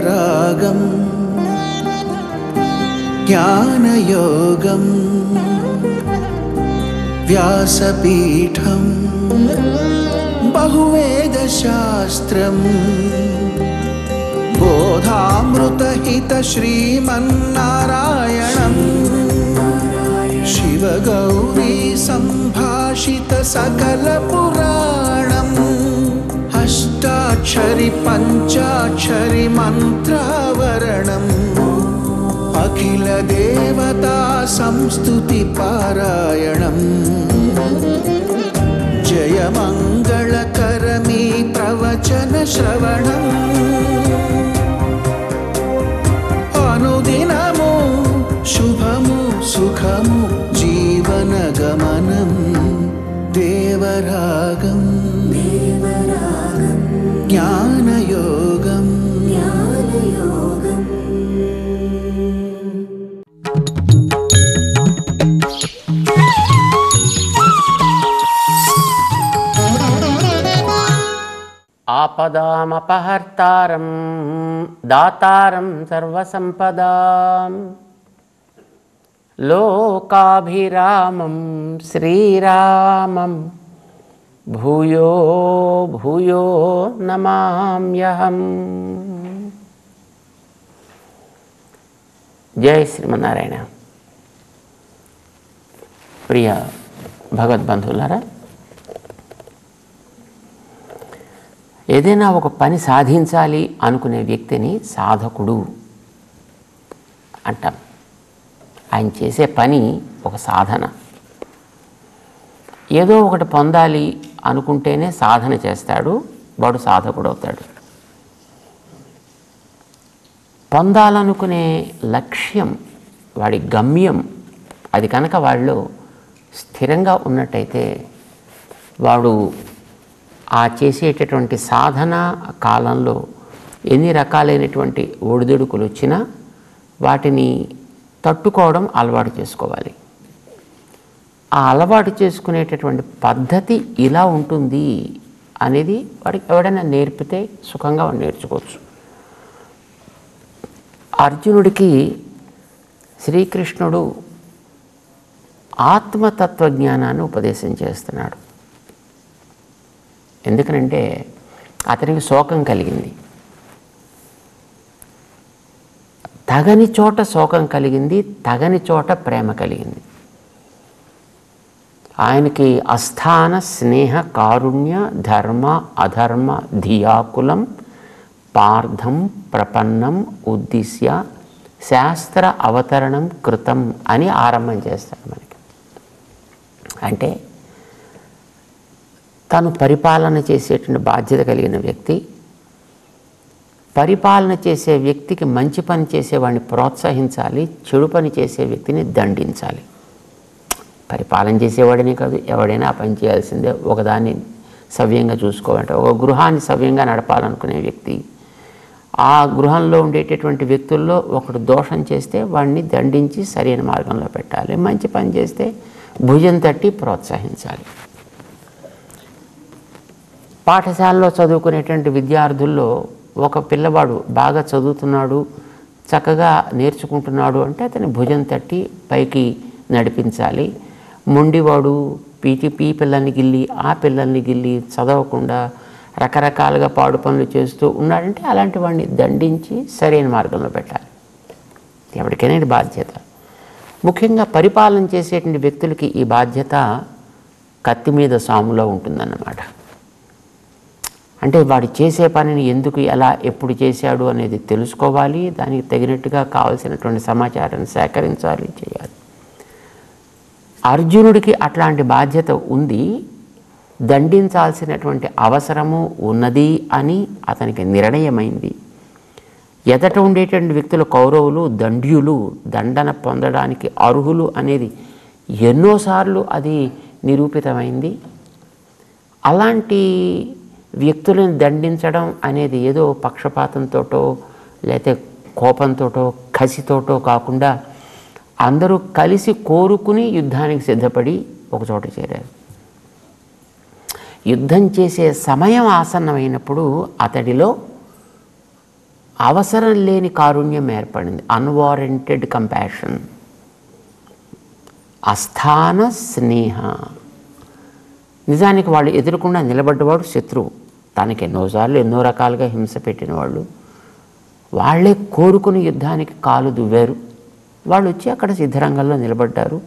దేవరాగం జ్ఞానయోగం వ్యాసపీఠం బహువేదశాస్త్రం బోధామృతహిత శ్రీమన్నారాయణం శివగౌరీ సంభాషిత సకల పురాణం అష్టాక్షరి పంచాక్షరి మంత్రావరణం అఖిల దేవతా సంస్తుతి పారాయణం జయ మంగళకరమీ ప్రవచన శ్రవణం అనుదినము శుభము సుఖము జీవన గమనం దేవరాగం జ్ఞానయోగం ఆపదామపహర్తారం దాతారం సర్వసంపదాం లోకాభిరామం శ్రీరామం భూయో భూయో నమామ్యహం. జై శ్రీమన్నారాయణ. ప్రియ భగవద్బంధువులారా, ఏదైనా ఒక పని సాధించాలి అనుకునే వ్యక్తిని సాధకుడు అంటాం. ఆయన చేసే పని ఒక సాధన. ఏదో ఒకటి పొందాలి అనుకుంటేనే సాధన చేస్తాడు, వాడు సాధకుడు అవుతాడు. పొందాలనుకునే లక్ష్యం, వాడి గమ్యం, అది కనుక వాళ్ళు స్థిరంగా ఉన్నట్టయితే వాడు ఆ చేసేటటువంటి సాధన కాలంలో ఎన్ని రకాలైనటువంటి ఒడిదుడుకులు వచ్చినా వాటిని తట్టుకోవడం అలవాటు చేసుకోవాలి. ఆ అలవాటు చేసుకునేటటువంటి పద్ధతి ఇలా ఉంటుంది అనేది వాడికి ఎవడైనా నేర్పితే సుఖంగా వాడు నేర్చుకోవచ్చు. అర్జునుడికి శ్రీకృష్ణుడు ఆత్మతత్వజ్ఞానాన్ని ఉపదేశం చేస్తున్నాడు. ఎందుకనంటే అతనికి శోకం కలిగింది. తగని చోట శోకం కలిగింది, తగని చోట ప్రేమ కలిగింది. ఆయనకి అస్థాన స్నేహ కారుణ్య ధర్మ అధర్మ ధియాకులం పార్థం ప్రపన్నం ఉద్దిశ్య శాస్త్ర అవతరణం కృతం అని ఆరంభం చేస్తాడు మనకి. అంటే తను పరిపాలన చేసేటువంటి బాధ్యత కలిగిన వ్యక్తి, పరిపాలన చేసే వ్యక్తికి మంచి పని చేసేవాడిని ప్రోత్సహించాలి, చెడు పని చేసే వ్యక్తిని దండించాలి. పరిపాలన చేసేవాడినే కాదు, ఎవడైనా ఆ పని చేయాల్సిందే. ఒకదాన్ని సవ్యంగా చూసుకోవాలంటే, ఒక గృహాన్ని సవ్యంగా నడపాలనుకునే వ్యక్తి, ఆ గృహంలో ఉండేటటువంటి వ్యక్తుల్లో ఒకడు దోషం చేస్తే వాడిని దండించి సరైన మార్గంలో పెట్టాలి. మంచి పని చేస్తే భుజం తట్టి ప్రోత్సహించాలి. పాఠశాలలో చదువుకునేటువంటి విద్యార్థుల్లో ఒక పిల్లవాడు బాగా చదువుతున్నాడు, చక్కగా నేర్చుకుంటున్నాడు అంటే అతని భుజం తట్టి పైకి నడిపించాలి. మొండివాడు ఈ పిల్లల్ని గిల్లి ఆ పిల్లల్ని గిల్లి చదవకుండా రకరకాలుగా పాడు పనులు చేస్తూ ఉన్నాడంటే అలాంటి వాడిని దండించి సరైన మార్గంలో పెట్టాలి. ఎవరికైనా ఇది బాధ్యత. ముఖ్యంగా పరిపాలన చేసేటువంటి వ్యక్తులకి ఈ బాధ్యత కత్తి మీద సాములో ఉంటుందన్నమాట. అంటే వాడు చేసే పనిని ఎందుకు, ఎలా, ఎప్పుడు చేశాడు అనేది తెలుసుకోవాలి. దానికి తగినట్టుగా కావాల్సినటువంటి సమాచారాన్ని సేకరించాలి, చేయాలి. అర్జునుడికి అట్లాంటి బాధ్యత ఉంది, దండించాల్సినటువంటి అవసరము ఉన్నది అని అతనికి నిర్ణయమైంది. ఎదట ఉండేటువంటి వ్యక్తులు కౌరవులు దండ్యులు, దండన పొందడానికి అర్హులు అనేది ఎన్నోసార్లు అది నిరూపితమైంది. అలాంటి వ్యక్తులను దండించడం అనేది ఏదో పక్షపాతంతోటో లేకపోతే కోపంతోటో కసితోటో కాకుండా అందరూ కలిసి కోరుకుని యుద్ధానికి సిద్ధపడి ఒకచోట చేరారు. యుద్ధం చేసే సమయం ఆసన్నమైనప్పుడు అతడిలో అవసరం లేని కారుణ్యం ఏర్పడింది, అన్వారెంటెడ్ కంపాషన్. అస్థాన స్నేహ, నిజానికి వాళ్ళు ఎదురకుండా నిలబడ్డవాడు శత్రువు, తనకి ఎన్నోసార్లు ఎన్నో రకాలుగా హింస పెట్టిన వాళ్ళు, వాళ్ళే కోరుకుని యుద్ధానికి కాలు దువ్వారు. వాళ్ళు వచ్చి అక్కడ సిద్ధరంగంలో నిలబడ్డారు.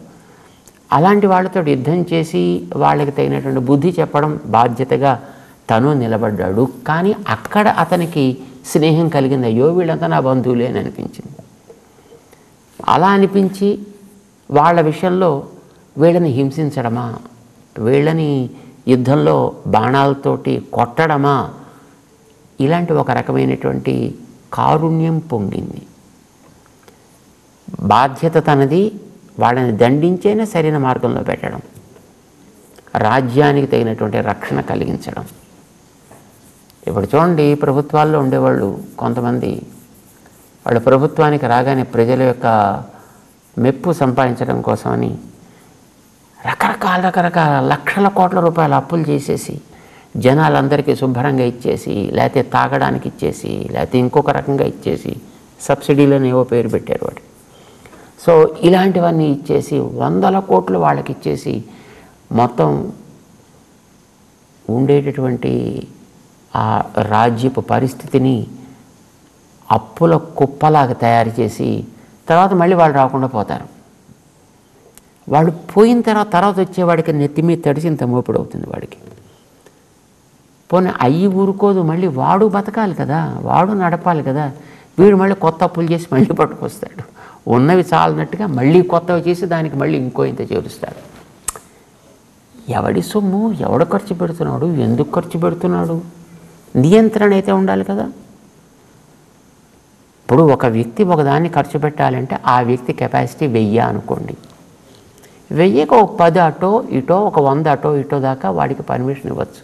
అలాంటి వాళ్ళతో యుద్ధం చేసి వాళ్ళకి తగినటువంటి బుద్ధి చెప్పడం బాధ్యతగా తను నిలబడ్డాడు. కానీ అక్కడ అతనికి స్నేహం కలిగింది. అయ్యో వీళ్ళంతా నా బంధువులే అని అనిపించింది. అలా అనిపించి వాళ్ళ విషయంలో వీళ్ళని హింసించడమా, వీళ్ళని యుద్ధంలో బాణాలతోటి కొట్టడమా, ఇలాంటి ఒక రకమైనటువంటి కారుణ్యం పొంగింది. బాధ్యత తనది, వాళ్ళని దండించైనా సరైన మార్గంలో పెట్టడం, రాజ్యానికి తగినటువంటి రక్షణ కలిగించడం. ఇప్పుడు చూడండి, ప్రభుత్వాల్లో ఉండేవాళ్ళు కొంతమంది వాళ్ళు ప్రభుత్వానికి రాగానే ప్రజల యొక్క మెప్పు సంపాదించడం కోసమని రకరకాల లక్షల కోట్ల రూపాయల అప్పులు చేసేసి జనాలందరికీ శుభ్రంగా ఇచ్చేసి, లేకపోతే తాగడానికి ఇచ్చేసి, లేకపోతే ఇంకొక రకంగా ఇచ్చేసి, సబ్సిడీలను ఏవో పేరు పెట్టారు వాటి. సో ఇలాంటివన్నీ ఇచ్చేసి 100 కోట్లు వాళ్ళకి ఇచ్చేసి మొత్తం ఉండేటటువంటి ఆ రాజ్యపు పరిస్థితిని అప్పుల కుప్పలాగా తయారు చేసి తర్వాత మళ్ళీ వాళ్ళు రాకుండా పోతారు. వాళ్ళు పోయిన తర్వాత వచ్చేవాడికి నెత్తి మీద తడిసింత మోపుడు అవుతుంది వాడికి. పోనీ అయ్యి ఊరుకోదు, మళ్ళీ వాడు బతకాలి కదా, వాడు నడపాలి కదా. వీడు మళ్ళీ కొత్త అప్పులు చేసి మళ్ళీ పట్టుకొస్తాడు. ఉన్నవి చాలన్నట్టుగా మళ్ళీ కొత్తవి చేసి దానికి మళ్ళీ ఇంకో ఇంత చేరుస్తాడు. ఎవడి సొమ్ము ఎవడు ఖర్చు పెడుతున్నాడు, ఎందుకు ఖర్చు పెడుతున్నాడు, నియంత్రణ అయితే ఉండాలి కదా. ఇప్పుడు ఒక వ్యక్తి ఒకదాన్ని ఖర్చు పెట్టాలంటే ఆ వ్యక్తి కెపాసిటీ 1000 అనుకోండి. 1000కి ఒక 10 అటో ఇటో, ఒక 100 అటో ఇటో దాకా వాడికి పర్మిషన్ ఇవ్వచ్చు.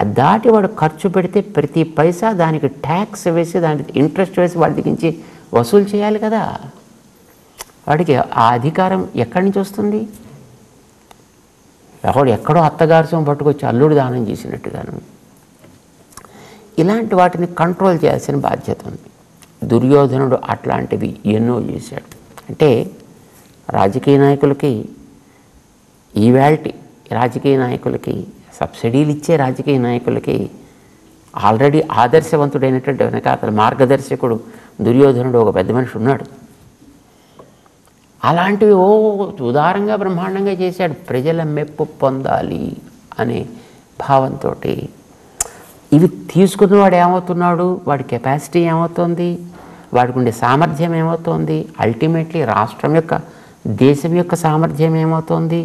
అది దాటి వాడు ఖర్చు పెడితే ప్రతి పైసా దానికి ట్యాక్స్ వేసి, దానికి ఇంట్రెస్ట్ వేసి వాడి దగ్గర నుంచి వసూలు చేయాలి కదా. వాడికి ఆ అధికారం ఎక్కడి నుంచి వస్తుంది? ఎక్కడో అత్తగారి సొమ్ము పట్టుకొచ్చి అల్లుడు దానం చేసినట్టుగాను. ఇలాంటి వాటిని కంట్రోల్ చేయాల్సిన బాధ్యత ఉంది. దుర్యోధనుడు అట్లాంటివి ఎన్నో చేశాడు. అంటే రాజకీయ నాయకులకి, ఈవేళ రాజకీయ నాయకులకి, సబ్సిడీలు ఇచ్చే రాజకీయ నాయకులకి ఆల్రెడీ ఆదర్శవంతుడైనటువంటి వెనకాతల మార్గదర్శకుడు దుర్యోధనుడు ఒక పెద్ద మనిషి ఉన్నాడు. అలాంటివి ఉదారంగా బ్రహ్మాండంగా చేశాడు. ప్రజల మెప్పు పొందాలి అనే భావంతో ఇవి తీసుకున్నవాడు ఏమవుతున్నాడు, వాడి కెపాసిటీ ఏమవుతుంది, వాడికి ఉండే సామర్థ్యం ఏమవుతుంది, అల్టిమేట్లీ రాష్ట్రం యొక్క, దేశం యొక్క సామర్థ్యం ఏమవుతుంది,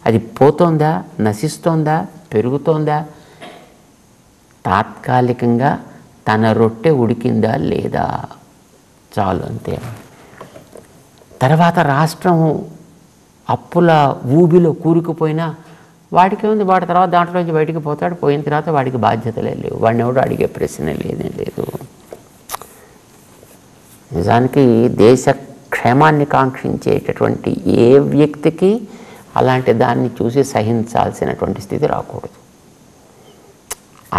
అది పోతుందా, నశిస్తోందా, పెరుగుతోందా, తాత్కాలికంగా తన రొట్టె ఉడికిందా లేదా, చాలు అంతే. తర్వాత రాష్ట్రం అప్పుల ఊబిలో కూరుకుపోయినా వాడికి ఉంది, వాడి తర్వాత దాంట్లోంచి బయటికి పోతాడు. పోయిన తర్వాత వాడికి బాధ్యతలే లేవు, వాడిని ఎవడు అడిగే ప్రశ్న లేదే లేదు. నిజానికి దేశ క్షేమాన్ని కాంక్షించేటటువంటి ఏ వ్యక్తికి అలాంటి దాన్ని చూసి సహించాల్సినటువంటి స్థితి రాకూడదు.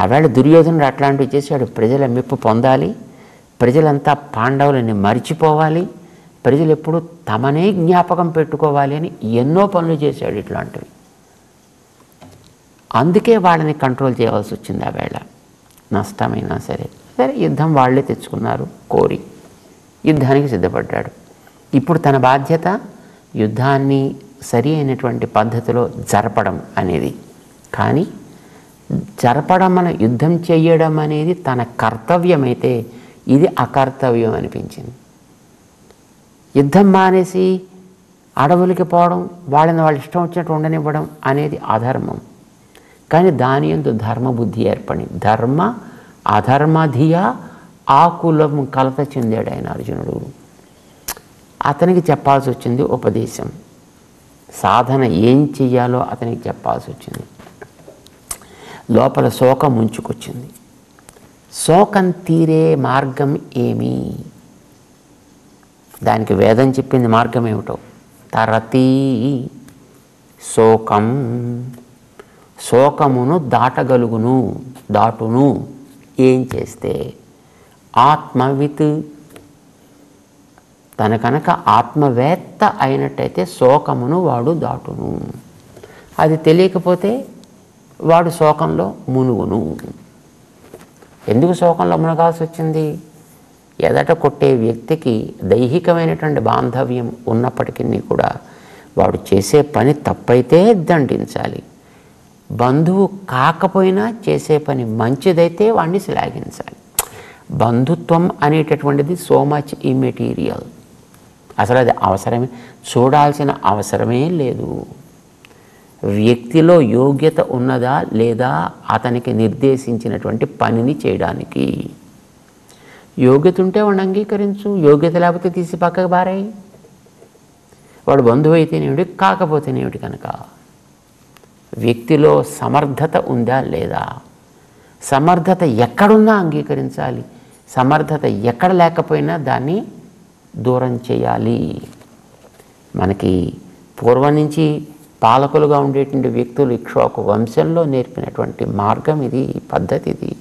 ఆవేళ దుర్యోధనుడు అట్లాంటివి చేశాడు. ప్రజల మెప్పు పొందాలి, ప్రజలంతా పాండవులని మరిచిపోవాలి, ప్రజలు ఎప్పుడు తమనే జ్ఞాపకం పెట్టుకోవాలి అని ఎన్నో పనులు చేశాడు ఇట్లాంటివి. అందుకే వాళ్ళని కంట్రోల్ చేయవలసి వచ్చింది. ఆ వేళ నష్టమైనా సరే యుద్ధం వాళ్ళే తెచ్చుకున్నారు, కోరి యుద్ధానికి సిద్ధపడ్డాడు. ఇప్పుడు తన బాధ్యత యుద్ధాన్ని సరి అయినటువంటి పద్ధతిలో జరపడం అనేది. కానీ జరపడం, మన యుద్ధం చేయడం అనేది తన కర్తవ్యమైతే ఇది అకర్తవ్యం అనిపించింది. యుద్ధం మానేసి అడవులకి పోవడం, వాళ్ళని వాళ్ళు ఇష్టం వచ్చినట్టు ఉండనివ్వడం అనేది అధర్మం. కానీ దాని యందు ధర్మబుద్ధి ఏర్పడింది. ధర్మ అధర్మధియా ఆకులం కలత చెందాడు ఆయన అర్జునుడు. అతనికి చెప్పాల్సి వచ్చింది ఉపదేశం, సాధన ఏం చెయ్యాలో అతనికి చెప్పాల్సి వచ్చింది. లోపల శోకం ముంచుకొచ్చింది. శోకం తీరే మార్గం ఏమి, దానికి వేదం చెప్పింది మార్గం ఏమిటో. తరతి శోకం, శోకమును దాటగలుగును, దాటును ఏం చేస్తే. ఆత్మవిత్. తన కనుక ఆత్మవేత్త అయినట్టయితే శోకమును వాడు దాటును. అది తెలియకపోతే వాడు శోకంలో మునుగును. ఎందుకు శోకంలో మునగాల్సి వచ్చింది? ఎదట కొట్టే వ్యక్తికి దైహికమైనటువంటి బాంధవ్యం ఉన్నప్పటికీ కూడా వాడు చేసే పని తప్పైతే దండించాలి. బంధువు కాకపోయినా చేసే పని మంచిదైతే వాడిని శ్లాఘించాలి. బంధుత్వం అనేటటువంటిది సో మచ్ ఇమ్మెటీరియల్. అసలు అది అవసరమే, చూడాల్సిన అవసరమే లేదు. వ్యక్తిలో యోగ్యత ఉన్నదా లేదా అతనికి నిర్దేశించినటువంటి పనిని చేయడానికి. యోగ్యత ఉంటే వాడిని అంగీకరించు, యోగ్యత లేకపోతే తీసి పక్కకు బారాయి. వాడు బంధువు అయితేనేమిటి, కాకపోతేనేమిటి కనుక. వ్యక్తిలో సమర్థత ఉందా లేదా, సమర్థత ఎక్కడున్నా అంగీకరించాలి, సమర్థత ఎక్కడ లేకపోయినా దాన్ని దూరం చేయాలి. మనకి పూర్వం నుంచి పాలకులుగా ఉండేటువంటి వ్యక్తులు ఇక్ష్వాకు వంశంలో నేర్పినటువంటి మార్గం ఇది, పద్ధతి ఇది.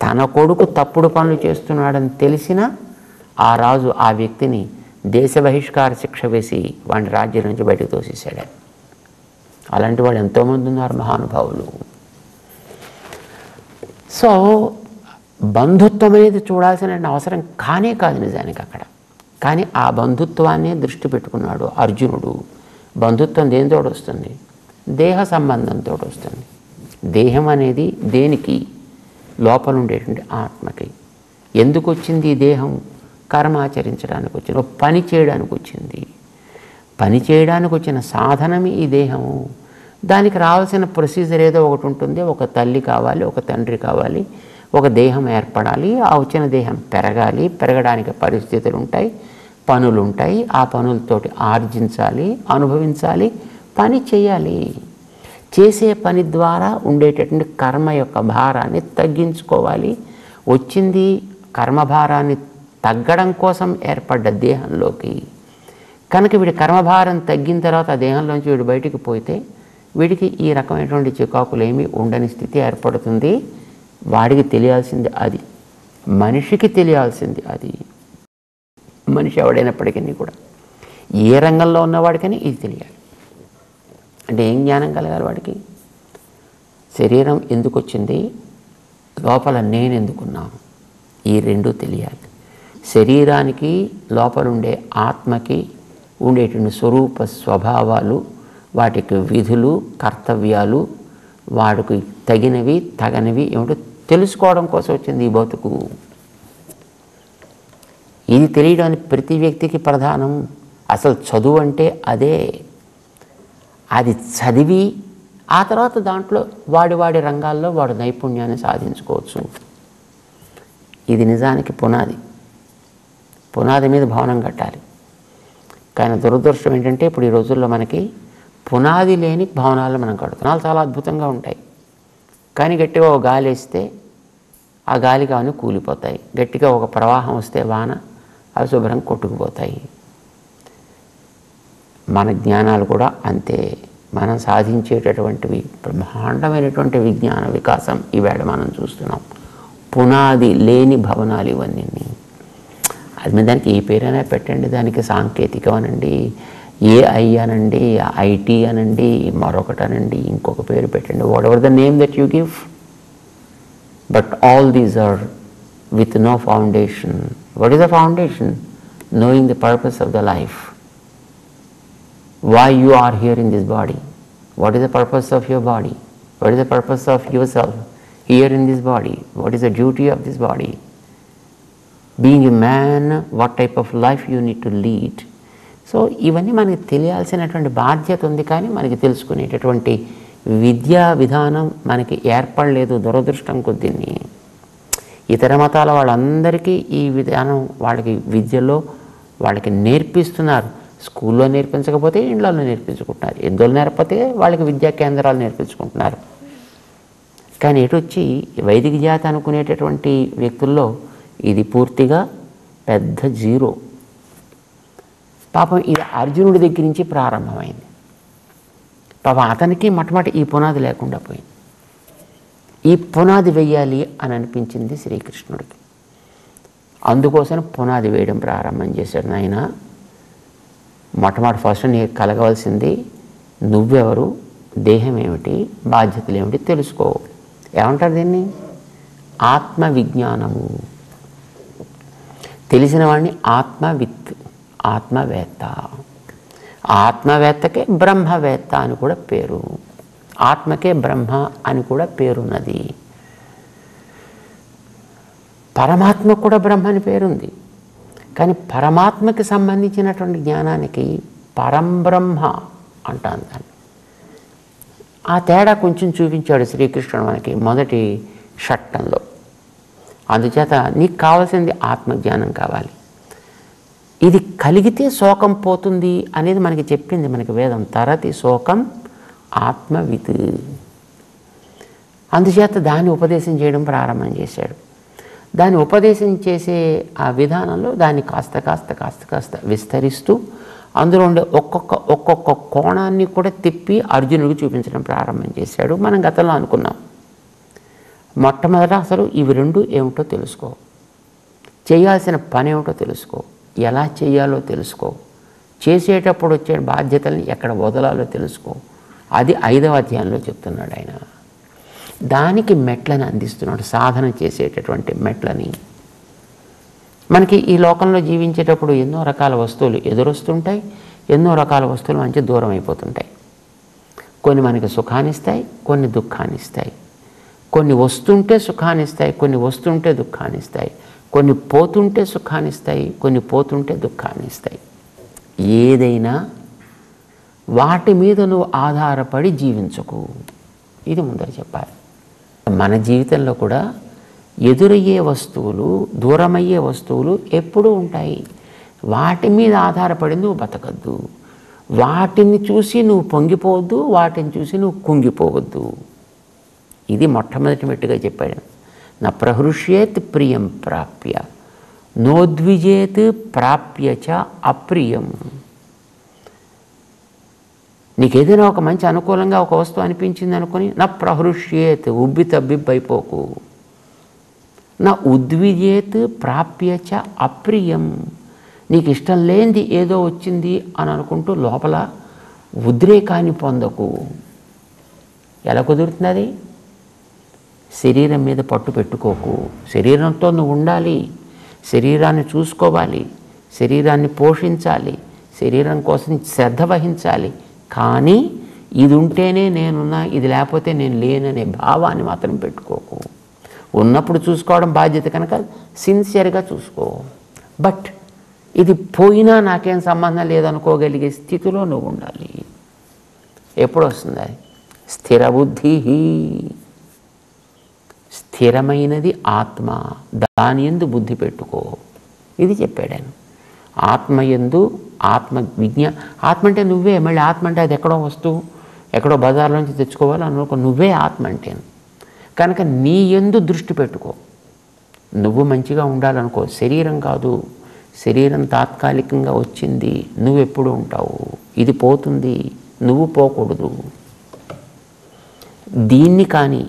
తన కొడుకు తప్పుడు పనులు చేస్తున్నాడని తెలిసినా ఆ రాజు ఆ వ్యక్తిని దేశ బహిష్కార శిక్ష వేసి వాడిని రాజ్యం నుంచి బయటకు తోసేశాడు. అలాంటి వాళ్ళు ఎంతోమంది ఉన్నారు మహానుభావులు. సో బంధుత్వం అనేది చూడాల్సిన అవసరం కానే కాదు నిజానికి అక్కడ. కానీ ఆ బంధుత్వాన్నే దృష్టి పెట్టుకున్నాడు అర్జునుడు. బంధుత్వం దేనితో వస్తుంది? దేహ సంబంధంతో వస్తుంది. దేహం అనేది దేనికి? లోపల ఉండేటువంటి ఆత్మకి. ఎందుకు వచ్చింది ఈ దేహం? కర్మాచరించడానికి వచ్చింది, ఒక పని చేయడానికి వచ్చింది. పని చేయడానికి వచ్చిన సాధనం ఈ దేహము. దానికి రావాల్సిన ప్రొసీజర్ ఏదో ఒకటి ఉంటుంది. ఒక తల్లి కావాలి, ఒక తండ్రి కావాలి, ఒక దేహం ఏర్పడాలి, ఆ వచ్చిన దేహం పెరగాలి, పెరగడానికి పరిస్థితులు ఉంటాయి, పనులు ఉంటాయి, ఆ పనులతోటి ఆర్జించాలి, అనుభవించాలి, పని చేయాలి. చేసే పని ద్వారా ఉండేటటువంటి కర్మ యొక్క భారాన్ని తగ్గించుకోవాలి. వచ్చింది కర్మభారాన్ని తగ్గడం కోసం ఏర్పడ్డ దేహంలోకి. కనుక వీడి కర్మభారం తగ్గిన తర్వాత ఆ దేహంలోంచి వీడు బయటికి పోతే వీడికి ఈ రకమైనటువంటి చికాకులు ఏమీ ఉండని స్థితి ఏర్పడుతుంది. వాడికి తెలియాల్సింది అది, మనిషికి తెలియాల్సింది అది. మనిషి ఎవడైనప్పటికీ కూడా ఏ రంగంలో ఉన్నవాడికని ఇది తెలియాలి. అంటే ఏం జ్ఞానం కలగాలి వాడికి? శరీరం ఎందుకు వచ్చింది, లోపల నేను ఎందుకున్నాను, ఈ రెండూ తెలియాలి. శరీరానికి లోపలుండే ఆత్మకి ఉండేటువంటి స్వరూప స్వభావాలు, వాటికి విధులు, కర్తవ్యాలు, వాడికి తగినవి తగనివి ఏమిటో తెలుసుకోవడం కోసం వచ్చింది ఈ బతుకు. ఇది తెలియడానికి ప్రతి వ్యక్తికి ప్రధానం. అసలు చదువు అంటే అదే. అది చదివి ఆ తర్వాత దాంట్లో వాడి రంగాల్లో వాడు నైపుణ్యాన్ని సాధించుకోవచ్చు. ఇది నిజానికి పునాది. పునాది మీద భవనం కట్టాలి. కానీ దురదృష్టం ఏంటంటే ఇప్పుడు ఈ రోజుల్లో మనకి పునాది లేని భవనాలు మనం కడుతున్నాం. చాలా అద్భుతంగా ఉంటాయి. కానీ గట్టిగా ఒక గాలి వేస్తే ఆ గాలికి అవన్నీ కూలిపోతాయి. గట్టిగా ఒక ప్రవాహం వస్తే వాన అవి శుభ్రంగా కొట్టుకుపోతాయి. మన జ్ఞానాలు కూడా అంతే. మనం సాధించేటటువంటివి బ్రహ్మాండమైనటువంటి విజ్ఞాన వికాసం ఈవేళ మనం చూస్తున్నాం. పునాది లేని భవనాలు ఇవన్నీ. అది మీద దానికి ఏ పేరైనా పెట్టండి, దానికి సాంకేతికం అనండి, ఏఐ అనండి, ఐటీ అనండి, మరొకటి అనండి, ఇంకొక పేరు పెట్టండి, whatever the name that you give. But all these are with no foundation. What is the foundation? Knowing the purpose of the life. Why you are here in this body. What is the purpose of your body? What is the purpose of yourself here in this body? What is the duty of this body? Being a man, what type of life you need to lead. So ఇవన్నీ మనకి తెలియాల్సినటువంటి బాధ్యత ఉంది. కానీ మనకి తెలుసుకునేటటువంటి విద్యా విధానం మనకి ఏర్పడలేదు దురదృష్టం కొద్దిని. ఇతర మతాల వాళ్ళందరికీ ఈ విధానం వాళ్ళకి విద్యలో వాళ్ళకి నేర్పిస్తున్నారు. స్కూల్లో నేర్పించకపోతే ఇండ్లలో నేర్పించుకుంటున్నారు. ఎందులో నేర్పతే వాళ్ళకి విద్యా కేంద్రాలు నేర్పించుకుంటున్నారు. కానీ ఎటు వచ్చి వైదిక జాతి అనుకునేటటువంటి వ్యక్తుల్లో ఇది పూర్తిగా పెద్ద జీరో. పాపం ఇది అర్జునుడి దగ్గర నుంచి ప్రారంభమైంది. పాపం అతనికి మొట్టమొదటి ఈ పునాది లేకుండా పోయింది. ఈ పునాది వెయ్యాలి అని అనిపించింది శ్రీకృష్ణుడికి. అందుకోసం పునాది వేయడం ప్రారంభం చేశాడు. నాయన, మొట్టమొదటి ఫస్ట్ నీకు కలగవలసింది నువ్వెవరు, దేహం ఏమిటి, బాధ్యతలు ఏమిటి తెలుసుకో. ఏమంటారు దీన్ని? ఆత్మ విజ్ఞానము. తెలిసిన వాడిని ఆత్మవిత్, ఆత్మవేత్త. ఆత్మవేత్తకే బ్రహ్మవేత్త అని కూడా పేరు. ఆత్మకే బ్రహ్మ అని కూడా పేరున్నది. పరమాత్మ కూడా బ్రహ్మ అని పేరుంది. కానీ పరమాత్మకి సంబంధించినటువంటి జ్ఞానానికి పరంబ్రహ్మ అంటాను దాన్ని. ఆ తేడా కొంచెం చూపించాడు శ్రీకృష్ణుడు మనకి మొదటి షట్టంలో. అందుచేత నీకు కావాల్సింది ఆత్మజ్ఞానం కావాలి. ఇది కలిగితే శోకం పోతుంది అనేది మనకి చెప్పింది మనకి వేదం. తరతి శోకం ఆత్మవిత్. అందుచేత దాన్ని ఉపదేశం చేయడం ప్రారంభం చేశాడు. దాన్ని ఉపదేశం చేసే ఆ విధానంలో దాన్ని కాస్త కాస్త కాస్త కాస్త విస్తరిస్తూ అందులో ఉండే ఒక్కొక్క కోణాన్ని కూడా తిప్పి అర్జునుడికి చూపించడం ప్రారంభం చేశాడు. మనం గతంలో అనుకున్నాం, మొట్టమొదట అసలు ఇవి రెండు ఏమిటో తెలుసుకో, చేయాల్సిన పని ఏమిటో తెలుసుకో, ఎలా చేయాలో తెలుసుకో, చేసేటప్పుడు వచ్చే బాధ్యతల్ని ఎక్కడ వదలాలో తెలుసుకో. అది 5వ అధ్యాయంలో చెప్తున్నాడు ఆయన. దానికి మెట్లని అందిస్తున్నాడు, సాధన చేసేటటువంటి మెట్లని. మనకి ఈ లోకంలో జీవించేటప్పుడు ఎన్నో రకాల వస్తువులు ఎదురొస్తుంటాయి, ఎన్నో రకాల వస్తువులు మంచి దూరం అయిపోతుంటాయి. కొన్ని మనకి సుఖాన్నిస్తాయి, కొన్ని దుఃఖాన్నిస్తాయి. కొన్ని వస్తుంటే సుఖాన్నిస్తాయి, కొన్ని వస్తుంటే దుఃఖాన్నిస్తాయి. కొన్ని పోతుంటే సుఖాన్నిస్తాయి, కొన్ని పోతుంటే దుఃఖాన్నిస్తాయి. ఏదైనా వాటి మీద నువ్వు ఆధారపడి జీవించకు. ఇది ముందర చెప్పాలి. మన జీవితంలో కూడా ఎదురయ్యే వస్తువులు, దూరమయ్యే వస్తువులు ఎప్పుడూ ఉంటాయి. వాటి మీద ఆధారపడి నువ్వు బతకద్దు. వాటిని చూసి నువ్వు పొంగిపోవద్దు, వాటిని చూసి నువ్వు కుంగిపోవద్దు. ఇది మొట్టమొదటి మెట్టుగా చెప్పాడు. నా ప్రహృష్యేత్ ప్రియం ప్రాప్య నోద్విజేత్ ప్రాప్య చ అప్రియం. నీకేదైనా ఒక మంచి అనుకూలంగా ఒక వస్తువు అనిపించింది అనుకుని నా ప్రహృష్యేత్, ఉబ్బి తబ్బిబ్బైపోకు. నా ఉద్విజేత్ ప్రాప్య చ అప్రియం. నీకు ఇష్టం లేనిది ఏదో వచ్చింది అని అనుకుంటూ లోపల ఉద్రేకాన్ని పొందకు. ఎలా కుదురుతున్నది? శరీరం మీద పట్టు పెట్టుకోకు. శరీరంతో నువ్వు ఉండాలి, శరీరాన్ని చూసుకోవాలి, శరీరాన్ని పోషించాలి, శరీరం కోసం శ్రద్ధ వహించాలి. కానీ ఇది ఉంటేనే నేనున్నా, ఇది లేకపోతే నేను లేననే భావాన్ని మాత్రం పెట్టుకోకు. ఉన్నప్పుడు చూసుకోవడం బాధ్యత కనుక సిన్సియర్గా చూసుకో. బట్ ఇది పోయినా నాకేం సంబంధం లేదనుకోగలిగే స్థితిలో నువ్వు ఉండాలి. ఎప్పుడు వస్తుంది అది? స్థిరబుద్ధి. స్థిరమైనది ఆత్మ, దాని యందు బుద్ధి పెట్టుకో. ఇది చెప్పాడు ఆయన. ఆత్మయందు ఆత్మ ఆత్మ అంటే నువ్వే. మళ్ళీ ఆత్మ అంటే అది ఎక్కడో వస్తువు, ఎక్కడో బజార్లో నుంచి తెచ్చుకోవాలి అనుకో. నువ్వే ఆత్మ అంటే కనుక నీ యందు దృష్టి పెట్టుకో. నువ్వు మంచిగా ఉండాలనుకో. శరీరం కాదు, శరీరం తాత్కాలికంగా వచ్చింది, నువ్వెప్పుడు ఉంటావు. ఇది పోతుంది, నువ్వు పోకూడదు. దీన్ని కానీ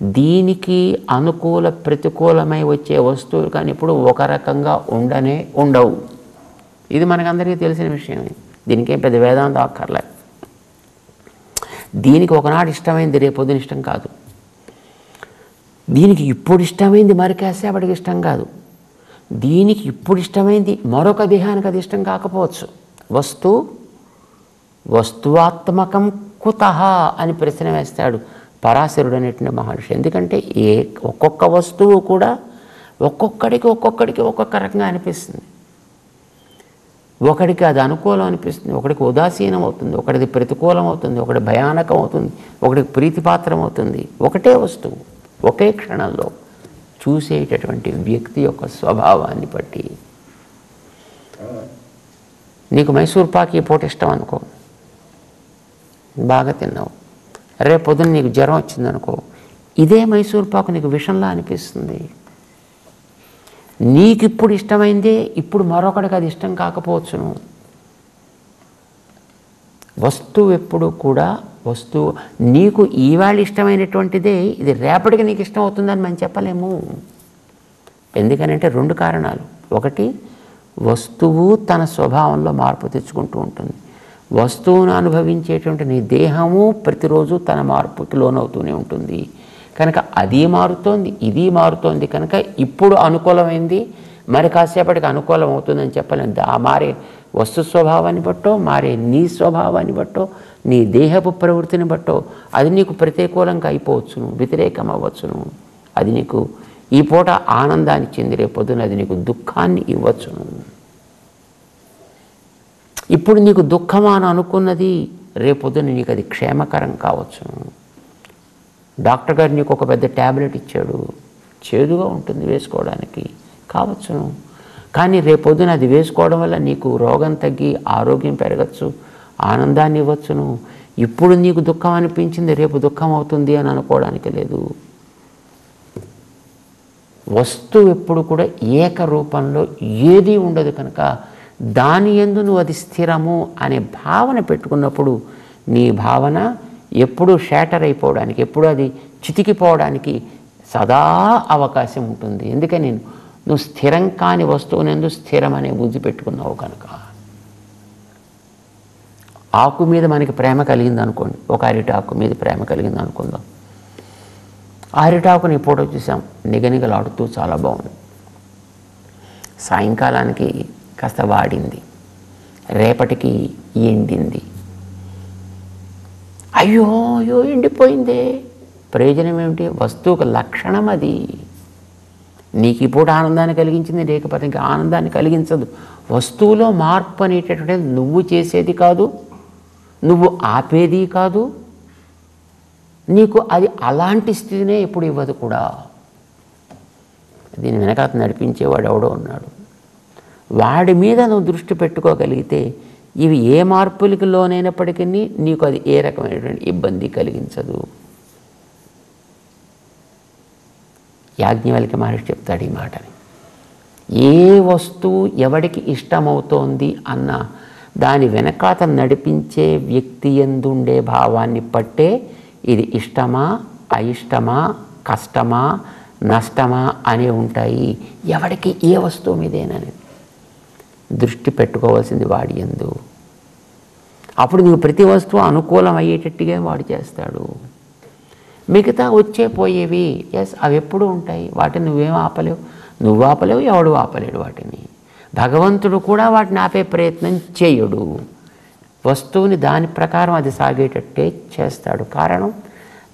దీనికి అనుకూల ప్రతికూలమై వచ్చే వస్తువులు కానీ ఇప్పుడు ఒక రకంగా ఉండవు. ఇది మనకందరికీ తెలిసిన విషయమే. దీనికేం పెద్ద వేదాంతం అక్కర్లే. దీనికి ఒకనాడు ఇష్టమైంది రేపొద్దున ఇష్టం కాదు. దీనికి ఇప్పుడు ఇష్టమైంది మరికాసేపటికి ఇష్టం కాదు. దీనికి ఇప్పుడు ఇష్టమైంది మరొక దేహానికి అది ఇష్టం కాకపోవచ్చు. వస్తువాత్మకం కుతః అని ప్రశ్న వేస్తాడు పరాశరుడు అనేటువంటి మహర్షి. ఎందుకంటే ఒక్కొక్క వస్తువు కూడా ఒక్కొక్కడికి ఒక్కొక్క రకంగా అనిపిస్తుంది. ఒకడికి అది అనుకూలం అనిపిస్తుంది, ఒకడికి ఉదాసీనం అవుతుంది, ఒకటిది ప్రతికూలం అవుతుంది, ఒకటి భయానకం అవుతుంది, ఒకటికి ప్రీతిపాత్రం అవుతుంది. ఒకటే వస్తువు ఒకే క్షణంలో చూసేటటువంటి వ్యక్తి యొక్క స్వభావాన్ని బట్టి. నీకు మైసూర్ పాక్ ఈ పూట ఇష్టం అనుకో, బాగా తిన్నావు. రేపు పొద్దున నీకు జ్వరం వచ్చిందనుకో, ఇదే మైసూర్ పాకు నీకు విషంలా అనిపిస్తుంది. నీకు ఇప్పుడు ఇష్టమైందే ఇప్పుడు మరొకడికి అది ఇష్టం కాకపోవచ్చును. వస్తువు ఎప్పుడు కూడా నీకు ఈవేళ ఇష్టమైనటువంటిదే ఇది రేపటికి నీకు ఇష్టం అవుతుందని మనం చెప్పలేము. ఎందుకనంటే 2 కారణాలు. ఒకటి, వస్తువు తన స్వభావంలో మార్పు తెచ్చుకుంటూ ఉంటుంది. వస్తువును అనుభవించేటువంటి నీ దేహము ప్రతిరోజు తన మార్పుకి లోనవుతూనే ఉంటుంది. కనుక అది మారుతోంది, ఇది మారుతోంది. కనుక ఇప్పుడు అనుకూలమైంది మరి కాసేపటికి అనుకూలం అవుతుందని చెప్పలేము. మారే వస్తు స్వభావాన్ని బట్టో, మారే నీ స్వభావాన్ని బట్టో, నీ దేహపు ప్రవృత్తిని బట్టో అది నీకు ప్రతికూలంగా అయిపోవచ్చును, వ్యతిరేకం అవ్వచ్చును. అది నీకు ఈ పూట ఆనందాన్ని చెంది రేపొద్దున అది నీకు దుఃఖాన్ని ఇవ్వచ్చును. ఇప్పుడు నీకు దుఃఖం అని అనుకున్నది రేపొద్దున నీకు అది క్షేమకరం కావచ్చును. డాక్టర్ గారు నీకు ఒక పెద్ద ట్యాబ్లెట్ ఇచ్చాడు, చేదుగా ఉంటుంది వేసుకోవడానికి కావచ్చును. కానీ రేపొద్దున అది వేసుకోవడం వల్ల నీకు రోగం తగ్గి ఆరోగ్యం పెరగచ్చు, ఆనందాన్ని ఇవ్వచ్చును. ఇప్పుడు నీకు దుఃఖం అనిపించింది రేపు దుఃఖం అవుతుంది అని అనుకోవడానికి లేదు. వస్తువు ఎప్పుడు కూడా ఏకరూపంలో ఏదీ ఉండదు. కనుక దాని యందు నువ్వు అది స్థిరము అనే భావన పెట్టుకున్నప్పుడు నీ భావన ఎప్పుడూ షాటర్ అయిపోవడానికి, ఎప్పుడు అది చితికిపోవడానికి సదా అవకాశం ఉంటుంది. ఎందుకని నువ్వు స్థిరం కాని వస్తువునందు స్థిరం అనే బుద్ధి పెట్టుకున్నావు కనుక. ఆకు మీద మనకి ప్రేమ కలిగింది అనుకోండి, ఒక అరిటాకు మీద ప్రేమ కలిగింది అనుకుందాం. అరిటాకుని ఫోటో చూసాం, నిగనిగలాడుతూ చాలా బాగుంది. సాయంకాలానికి కాస్త వాడింది, రేపటికి ఎండింది. అయ్యో అయ్యో ఎండిపోయిందే. ప్రయోజనం ఏమిటి? వస్తువుకు లక్షణం అది. నీకు ఇప్పుడు ఆనందాన్ని కలిగించింది, లేకపోతే ఇంకా ఆనందాన్ని కలిగించదు. వస్తువులో మార్పు అనేటటువంటిది నువ్వు చేసేది కాదు, నువ్వు ఆపేది కాదు. నీకు అది అలాంటి స్థితినే ఎప్పుడు ఇవ్వదు కూడా. దీని వెనకాల నడిపించేవాడు ఎవడో ఉన్నాడు. వాడి మీద నువ్వు దృష్టి పెట్టుకోగలిగితే ఇవి ఏ మార్పులకి లోనైనప్పటికీ నీకు అది ఏ రకమైనటువంటి ఇబ్బంది కలిగించదు. యాజ్ఞవల్క్య మహర్షి చెప్తాడు ఈ మాటని. ఏ వస్తువు ఎవడికి ఇష్టమవుతోంది అన్న దాని వెనకాత నడిపించే వ్యక్తి యందుండే భావాన్ని పట్టే ఇది ఇష్టమా అయిష్టమా కష్టమా నష్టమా అనే ఉంటాయి. ఎవడికి ఏ వస్తువు మీదేనని దృష్టి పెట్టుకోవాల్సింది వాడి యందు. అప్పుడు నీకు ప్రతి వస్తువు అనుకూలం అయ్యేటట్టుగా వాడు చేస్తాడు. మిగతా వచ్చే పోయేవి అవి ఎప్పుడు ఉంటాయి, వాటిని నువ్వేం ఆపలేవు, నువ్వు ఆపలేవు, ఎవడు ఆపలేడు వాటిని. భగవంతుడు కూడా వాటిని ఆపే ప్రయత్నం చేయడు. వస్తువుని దాని ప్రకారం అది సాగేటట్టే చేస్తాడు. కారణం,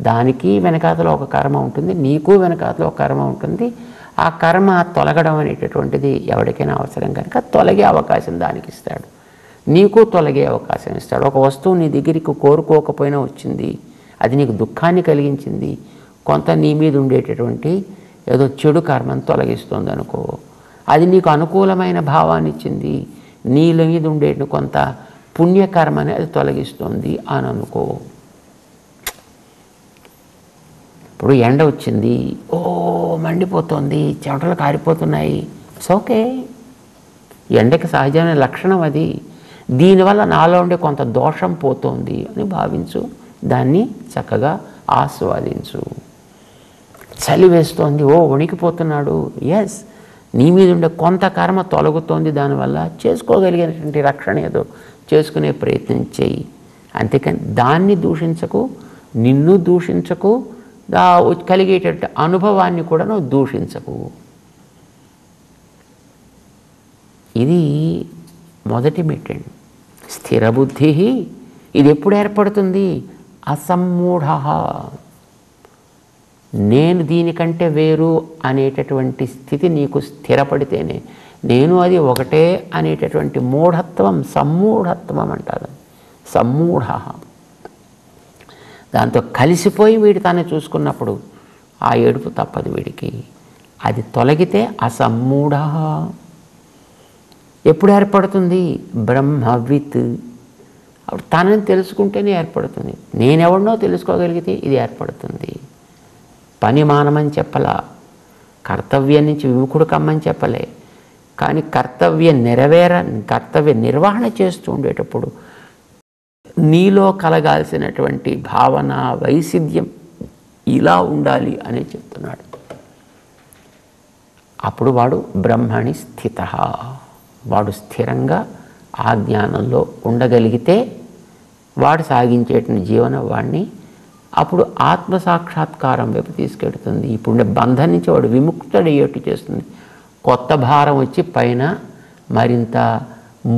దానికి వెనకాతలో ఒక కర్మ ఉంటుంది, నీకు వెనకాతలో ఒక కర్మ ఉంటుంది. ఆ కర్మ తొలగడం అనేటటువంటిది ఎవరికైనా అవసరం కనుక తొలగే అవకాశం దానికి ఇస్తాడు, నీకు తొలగే అవకాశం ఇస్తాడు. ఒక వస్తువు నీ దగ్గరికి కోరుకోకపోయినా వచ్చింది, అది నీకు దుఃఖాన్ని కలిగించింది, కొంత నీ మీద ఉండేటటువంటి ఏదో చెడు కర్మను తొలగిస్తుంది అనుకో. అది నీకు అనుకూలమైన భావాన్ని ఇచ్చింది, నీళ్ళ మీద ఉండే కొంత పుణ్యకర్మని అది తొలగిస్తుంది అని అనుకో. ఇప్పుడు ఎండ వచ్చింది, ఓ మండిపోతుంది, చెమటలు కారిపోతున్నాయి. ఇట్స్ ఓకే, ఎండకి సహజమైన లక్షణం అది. దీనివల్ల నాలో ఉండే కొంత దోషం పోతుంది అని భావించు, దాన్ని చక్కగా ఆస్వాదించు. చలి వేస్తోంది, ఓ వణికిపోతున్నాడు, నీ మీద ఉండే కొంత కర్మ తొలగుతోంది, దానివల్ల చేసుకోగలిగినటువంటి రక్షణ ఏదో చేసుకునే ప్రయత్నం చేయి. అంతేకాని దాన్ని దూషించకు, నిన్ను దూషించకు, కలిగేటట్టు అనుభవాన్ని కూడా నువ్వు దూషించకు. ఇది మొదటి మెట్టండి. స్థిరబుద్ధి ఇది ఎప్పుడు ఏర్పడుతుంది? అసమ్మూఢ, నేను దీనికంటే వేరు అనేటటువంటి స్థితి నీకు స్థిరపడితేనే, నేను అది ఒకటే అనేటటువంటి మూఢత్వం, సమ్మూఢత్వం అంటారు. సమ్మూఢ, దాంతో కలిసిపోయి వీడి తానే చూసుకున్నప్పుడు ఆ ఏడుపు తప్పదు వీడికి. అది తొలగితే అసమ్మూఢ. ఎప్పుడు ఏర్పడుతుంది? బ్రహ్మవిత్, అప్పుడు తనని తెలుసుకుంటేనే ఏర్పడుతుంది. నేనెవడినో తెలుసుకోగలిగితే ఇది ఏర్పడుతుంది. పని మానమని చెప్పలా, కర్తవ్యం నుంచి విముఖుడు కమ్మని చెప్పలే. కానీ కర్తవ్య నిర్వహణ చేస్తూ ఉండేటప్పుడు నీలో కలగాల్సినటువంటి భావన వైసిధ్యం ఇలా ఉండాలి అని చెప్తున్నాడు. అప్పుడు వాడు బ్రహ్మణి స్థిత, వాడు స్థిరంగా ఆ జ్ఞానంలో ఉండగలిగితే వాడు సాగించేటువంటి జీవనం వాడిని అప్పుడు ఆత్మసాక్షాత్కారం వైపు తీసుకెడుతుంది. ఇప్పుడుండే బంధం నుంచి వాడు విముక్తుడయ్యేట్టు చేస్తుంది. కొత్త భారం వచ్చి పైన మరింత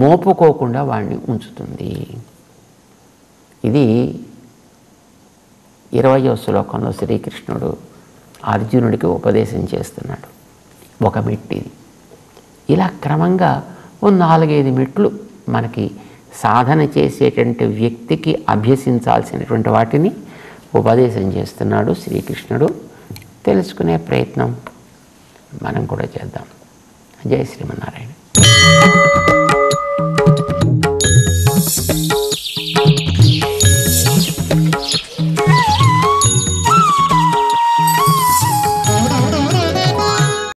మోపుకోకుండా వాడిని ఉంచుతుంది. ఇది 20వ శ్లోకంలో శ్రీకృష్ణుడు అర్జునుడికి ఉపదేశం చేస్తున్నాడు. ఒక మెట్టు ఇది. ఇలా క్రమంగా ఓ 4-5 మెట్లు మనకి సాధన చేసేటువంటి వ్యక్తికి అభ్యసించాల్సినటువంటి వాటిని ఉపదేశం చేస్తున్నాడు శ్రీకృష్ణుడు. తెలుసుకునే ప్రయత్నం మనం కూడా చేద్దాం. జై శ్రీమన్నారాయణ.